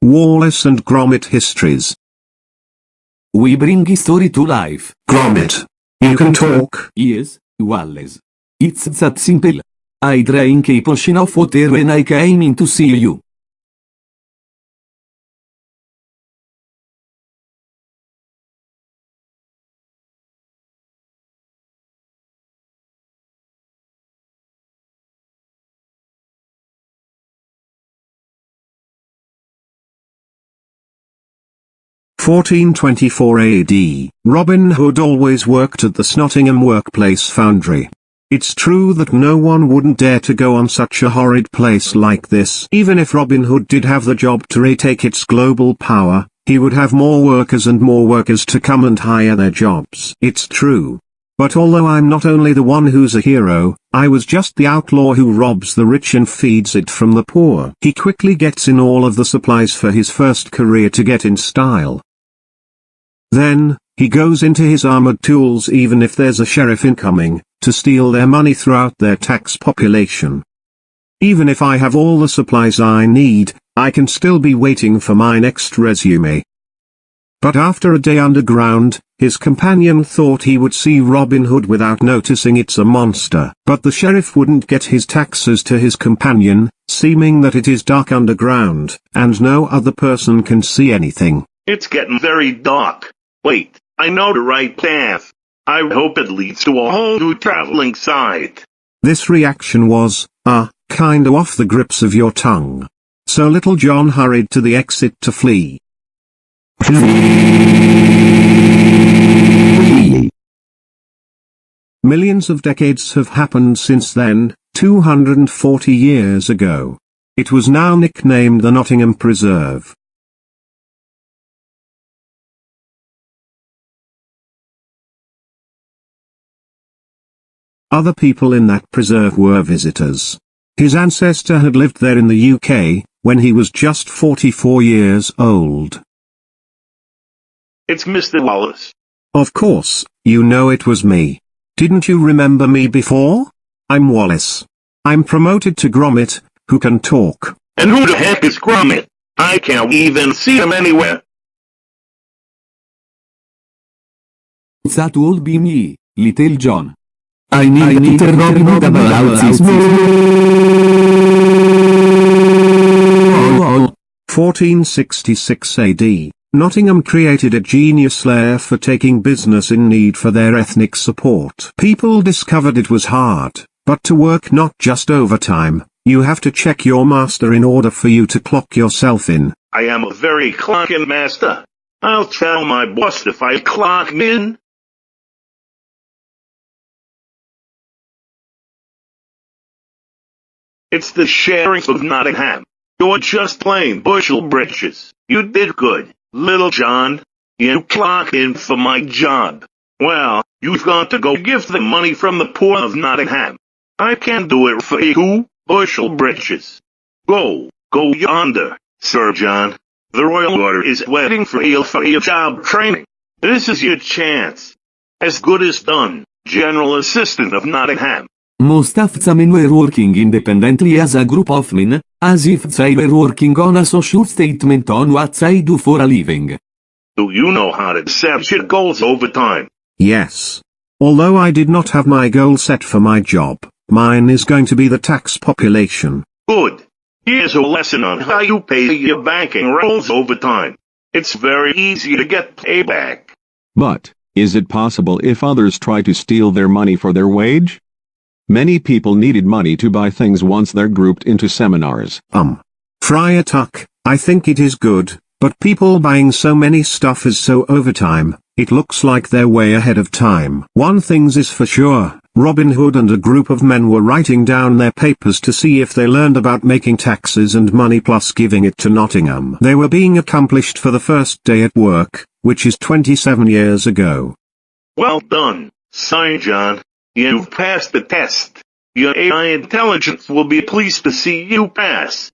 Wallace and Gromit Histories. We bring history to life. Gromit. You can talk. Yes, Wallace. It's that simple. I drank a potion of water when I came in to see you. (1424 AD), Robin Hood always worked at the Snottingham workplace foundry. It's true that no one wouldn't dare to go on such a horrid place like this. Even if Robin Hood did have the job to retake its global power, he would have more workers and more workers to come and hire their jobs. It's true. But although I'm not only the one who's a hero, I was just the outlaw who robs the rich and feeds it from the poor. He quickly gets in all of the supplies for his first career to get in style. Then, he goes into his armored tools even if there's a sheriff incoming, to steal their money throughout their tax population. Even if I have all the supplies I need, I can still be waiting for my next resume. But after a day underground, his companion thought he would see Robin Hood without noticing it's a monster. But the sheriff wouldn't get his taxes to his companion, seeming that it is dark underground, and no other person can see anything. It's getting very dark. Wait, I know the right path. I hope it leads to a whole new traveling site. This reaction was, kinda off the grips of your tongue. So Little John hurried to the exit to flee. Millions of decades have happened since then, 240 years ago. It was now nicknamed the Nottingham Preserve. Other people in that preserve were visitors. His ancestor had lived there in the UK, when he was just 44 years old. It's Mr. Wallace. Of course, you know it was me. Didn't you remember me before? I'm Wallace. I'm promoted to Gromit, who can talk. And who the heck is Gromit? I can't even see him anywhere. That would be me, Little John. I need to tell Robin Hood about this. 1466 AD, Nottingham created a genius lair for taking business in need for their ethnic support. People discovered it was hard, but to work not just overtime, you have to check your master in order for you to clock yourself in. I am a very clocking master. I'll tell my boss if I clock in. It's the Sheriff of Nottingham. You're just plain bushel britches. You did good, Little John. You clocked in for my job. Well, you've got to go give the money from the poor of Nottingham. I can't do it for you, bushel britches. Go yonder, Sir John. The royal order is waiting for your job training. This is your chance. As good as done, General Assistant of Nottingham. Most of the men were working independently as a group of men, as if they were working on a social statement on what they do for a living. Do you know how to set your goals over time? Yes. Although I did not have my goal set for my job, mine is going to be the tax population. Good. Here's a lesson on how you pay your banking rolls over time. It's very easy to get payback. But, is it possible if others try to steal their money for their wage? Many people needed money to buy things once they're grouped into seminars. Friar Tuck, I think it is good, but people buying so many stuff is so overtime, it looks like they're way ahead of time. One thing's is for sure, Robin Hood and a group of men were writing down their papers to see if they learned about making taxes and money plus giving it to Nottingham. They were being accomplished for the first day at work, which is 27 years ago. Well done, Sir John. You've passed the test. Your AI intelligence will be pleased to see you pass.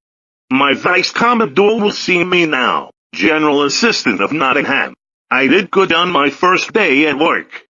My Vice Commodore will see me now, General Assistant of Nottingham. I did good on my first day at work.